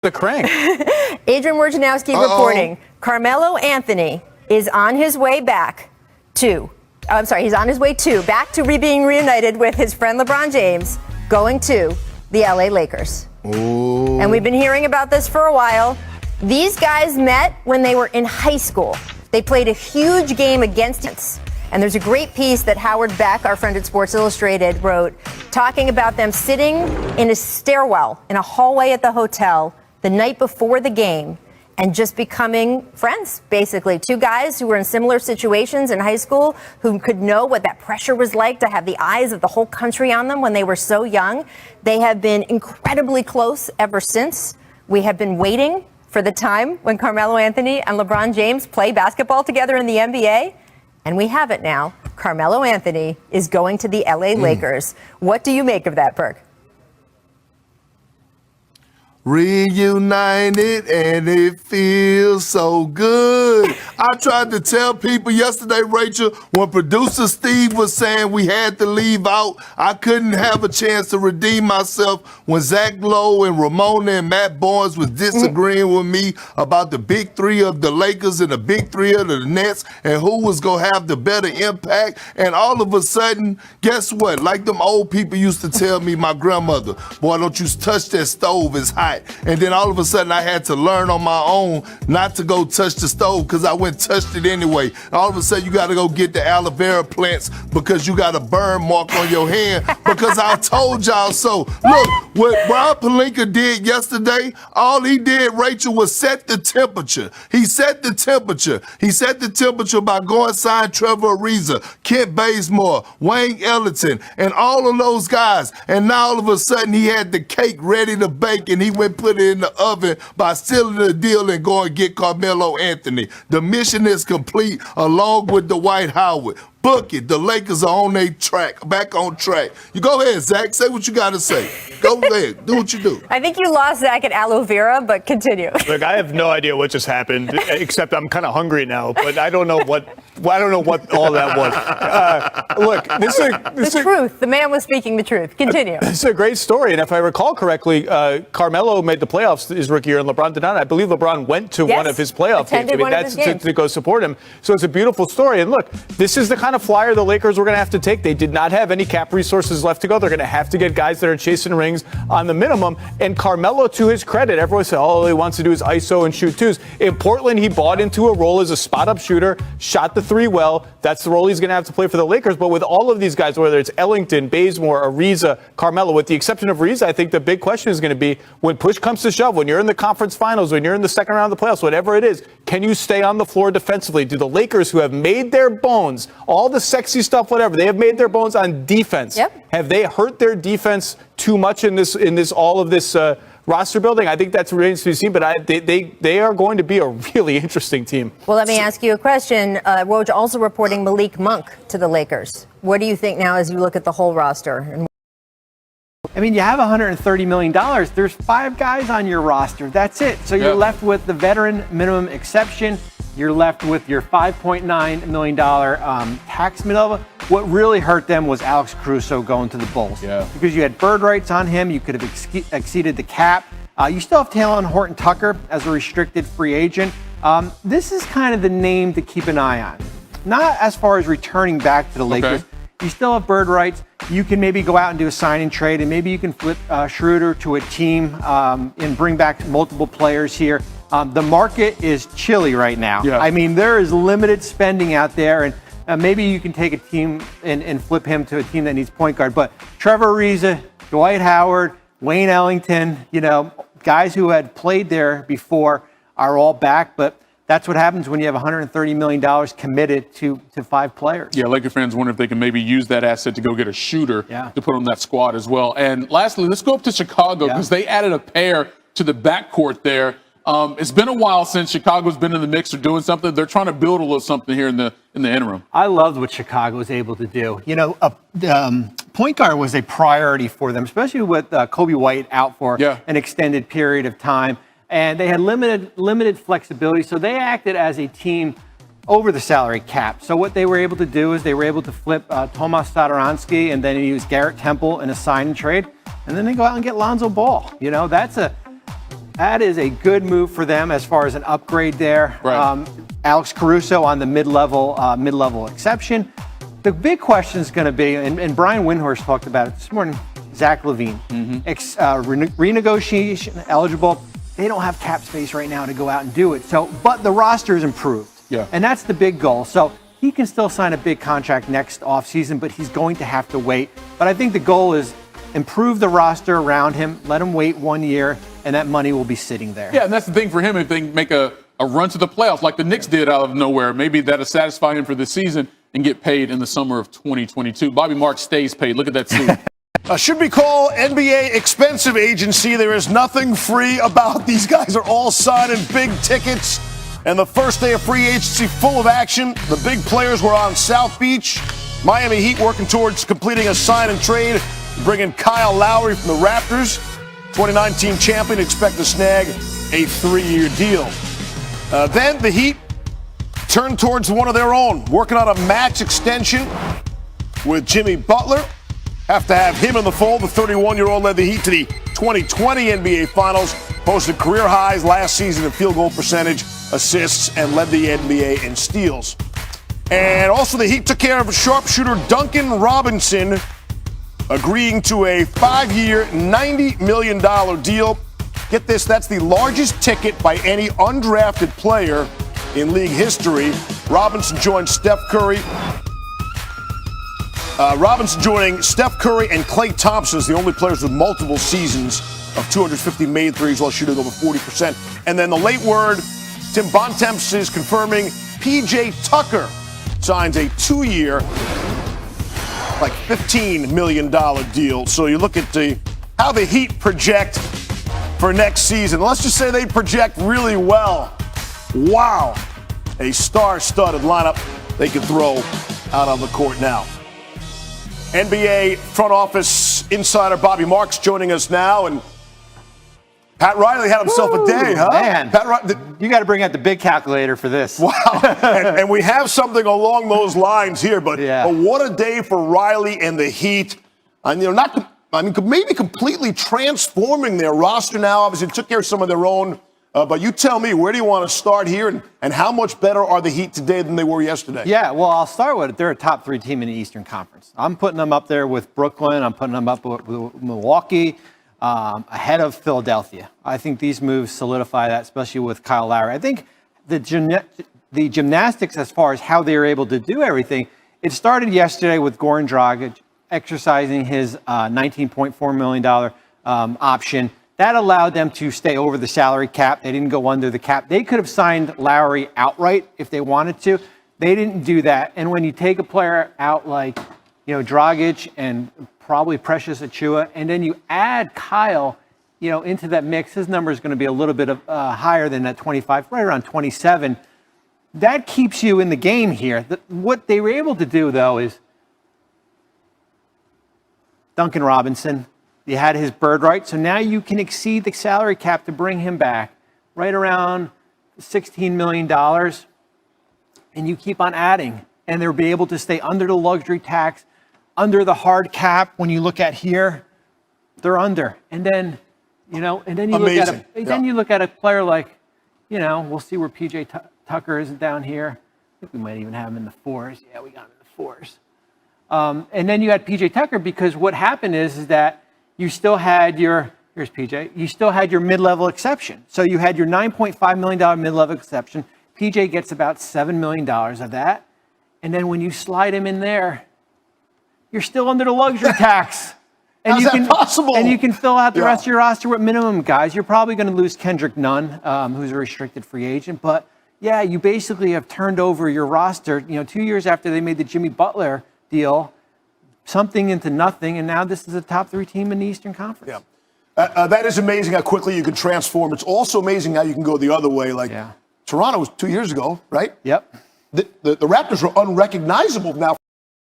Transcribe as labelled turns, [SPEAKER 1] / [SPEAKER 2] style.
[SPEAKER 1] The crank.
[SPEAKER 2] Adrian Wojnarowski reporting. Carmelo Anthony is on his way back to being reunited with his friend LeBron James, going to the LA Lakers.
[SPEAKER 3] Ooh.
[SPEAKER 2] And we've been hearing about this for a while. These guys met when they were in high school. They played a huge game against us. And there's a great piece that Howard Beck, our friend at Sports Illustrated, wrote talking about them sitting in a stairwell in a hallway at the hotel the night before the game and just becoming friends, basically. Two guys who were in similar situations in high school who could know what that pressure was like to have the eyes of the whole country on them when they were so young. They have been incredibly close ever since. We have been waiting for the time when Carmelo Anthony and LeBron James play basketball together in the NBA. And we have it now. Carmelo Anthony is going to the LA Lakers. What do you make of that, Perk?
[SPEAKER 3] Reunited and it feels so good. I tried to tell people yesterday, Rachel, when producer Steve was saying we had to leave out, I couldn't have a chance to redeem myself when Zach Lowe and Ramona and Matt Barnes was disagreeing with me about the big three of the Lakers and the big three of the Nets and who was going to have the better impact. And all of a sudden, guess what? Like them old people used to tell me, my grandmother, boy, don't you touch that stove, it's hot. And then all of a sudden I had to learn on my own not to go touch the stove because I went and touched it anyway. All of a sudden you got to go get the aloe vera plants because you got a burn mark on your hand because I told y'all so. Look, what Rob Pelinka did yesterday, all he did, Rachel, was set the temperature. He set the temperature. He set the temperature by going sign Trevor Ariza, Kent Bazemore, Wayne Ellington, and all of those guys. And now all of a sudden he had the cake ready to bake and he went put it in the oven by sealing the deal and go and get Carmelo Anthony. The mission is complete along with Dwight Howard. Book it. The Lakers are on their track, back on track. You go ahead, Zach. Say what you got to say. Go ahead. Do what you do.
[SPEAKER 2] I think you lost Zach at aloe vera, but continue.
[SPEAKER 1] Look, I have no idea what just happened, except I'm kind of hungry now. But I don't know what all that was. Look, this is
[SPEAKER 2] the truth. The man was speaking the truth. Continue.
[SPEAKER 1] This is a great story, and if I recall correctly, Carmelo made the playoffs his rookie year, and LeBron did not. I believe LeBron went to one of his playoff games. I mean, that's to go support him. So it's a beautiful story. And look, this is the kind of flyer the Lakers were going to have to take. They did not have any cap resources left to go. They're going to have to get guys that are chasing rings on the minimum. And Carmelo, to his credit, everyone said, all he wants to do is ISO and shoot twos. In Portland, he bought into a role as a spot-up shooter, shot the three well. That's the role he's going to have to play for the Lakers. But with all of these guys, whether it's Ellington, Bazemore, Ariza, Carmelo, with the exception of Ariza, I think the big question is going to be, when push comes to shove, when you're in the conference finals, when you're in the second round of the playoffs, whatever it is, can you stay on the floor defensively? Do the Lakers, who have made their bones, all the sexy stuff, whatever, they have made their bones on defense.
[SPEAKER 2] Yep.
[SPEAKER 1] Have they hurt their defense too much in all of this roster building? I think that remains to be seen, but they are going to be a really interesting team.
[SPEAKER 2] Well, let me ask you a question. Woj also reporting Malik Monk to the Lakers. What do you think now as you look at the whole roster?
[SPEAKER 4] I mean, you have $130 million. There's 5 guys on your roster. That's it. So you're left with the veteran minimum exception. You're left with your $5.9 million tax minimum. What really hurt them was Alex Caruso going to the Bulls. Yeah. Because you had bird rights on him. You could have exceeded the cap. You still have Taylor Horton-Tucker as a restricted free agent. This is kind of the name to keep an eye on. Not as far as returning back to the Lakers. You still have bird rights. You can maybe go out and do a sign and trade, and maybe you can flip Schroeder to a team and bring back multiple players here. The market is chilly right now. Yeah. I mean, there is limited spending out there, and maybe you can take a team and flip him to a team that needs point guard. But Trevor Ariza, Dwight Howard, Wayne Ellington, guys who had played there before are all back, but that's what happens when you have $130 million committed to 5 players.
[SPEAKER 5] Yeah, Laker fans wonder if they can maybe use that asset to go get a shooter to put on that squad as well. And lastly, let's go up to Chicago because they added a pair to the backcourt there. It's been a while since Chicago's been in the mix or doing something. They're trying to build a little something here in the interim.
[SPEAKER 4] I loved what Chicago was able to do. Point guard was a priority for them, especially with Kobe White out for an extended period of time. And they had limited flexibility, so they acted as a team over the salary cap. So what they were able to do is they were able to flip Tomas Satoransky and then use Garrett Temple in a sign and trade, and then they go out and get Lonzo Ball. That's That is a good move for them as far as an upgrade there.
[SPEAKER 5] Right.
[SPEAKER 4] Alex Caruso on the mid-level exception. The big question is going to be, and Brian Windhorst talked about it this morning, Zach LaVine. Renegotiation eligible. They don't have cap space right now to go out and do it. But the roster is improved.
[SPEAKER 5] Yeah.
[SPEAKER 4] And that's the big goal. So he can still sign a big contract next offseason, but he's going to have to wait. But I think the goal is improve the roster around him, let him wait 1 year, and that money will be sitting there.
[SPEAKER 5] Yeah, and that's the thing for him. If they make a run to the playoffs like the Knicks did out of nowhere, maybe that'll satisfy him for the season and get paid in the summer of 2022. Bobby Marks stays paid. Look at that suit.
[SPEAKER 6] Should we call NBA expensive agency? There is nothing free about these guys are all signing big tickets. And the first day of free agency full of action. The big players were on South Beach. Miami Heat working towards completing a sign and trade, bringing Kyle Lowry from the Raptors. 2019 champion expect to snag a 3-year deal. Then the Heat turned towards one of their own, working on a max extension with Jimmy Butler. Have to have him in the fold. The 31-year-old led the Heat to the 2020 NBA Finals, posted career highs last season in field goal percentage, assists, and led the NBA in steals. And also the Heat took care of sharpshooter Duncan Robinson, agreeing to a 5-year, $90 million deal. Get this, that's the largest ticket by any undrafted player in league history. Robinson joined Steph Curry. Robinson joining Steph Curry and Klay Thompson as the only players with multiple seasons of 250 made threes while shooting over 40%. And then the late word, Tim Bontemps is confirming PJ Tucker signs a 2-year, like $15 million deal. So you look at how the Heat project for next season. Let's just say they project really well. Wow. A star-studded lineup they can throw out on the court now. NBA front office insider Bobby Marks joining us now. And Pat Riley had himself a day, huh?
[SPEAKER 4] Man, you got to bring out the big calculator for this.
[SPEAKER 6] Wow. and we have something along those lines here. But what a day for Riley and the Heat. And, maybe completely transforming their roster now. Obviously, took care of some of their own. But you tell me, where do you want to start here? And how much better are the Heat today than they were yesterday?
[SPEAKER 4] Yeah, well, I'll start with it. They're a top 3 team in the Eastern Conference. I'm putting them up there with Brooklyn. I'm putting them up with Milwaukee, ahead of Philadelphia. I think these moves solidify that, especially with Kyle Lowry. I think the gymnastics as far as how they were able to do everything, it started yesterday with Goran Dragic exercising his $19.4 million option. That allowed them to stay over the salary cap. They didn't go under the cap. They could have signed Lowry outright if they wanted to. They didn't do that. And when you take a player out like, Dragic and probably Precious Achiuwa, and then you add Kyle, into that mix, his number is going to be a little bit higher than that 25, right around 27. That keeps you in the game here. What they were able to do, though, is Duncan Robinson. You had his bird right, so now you can exceed the salary cap to bring him back right around $16 million, and you keep on adding, and they'll be able to stay under the luxury tax, under the hard cap. When you look at here, they're under, and then you look at a player like, we'll see where PJ Tucker is down here. I think we might even have him in the 4s. Yeah, we got him in the 4s. And then you had PJ Tucker because what happened is that you still had here's PJ, you still had your mid-level exception. So you had your $9.5 million mid-level exception. PJ gets about $7 million of that. And then when you slide him in there, you're still under the luxury tax. And
[SPEAKER 6] How's that possible?
[SPEAKER 4] And you can fill out the rest of your roster with minimum guys. You're probably going to lose Kendrick Nunn, who's a restricted free agent. But, yeah, you basically have turned over your roster, 2 years after they made the Jimmy Butler deal, something into nothing, and now this is a top 3 team in the Eastern Conference.
[SPEAKER 6] Yeah. That is amazing how quickly you can transform. It's also amazing how you can go the other way. Toronto was 2 years ago, right?
[SPEAKER 4] Yep.
[SPEAKER 6] The Raptors were unrecognizable now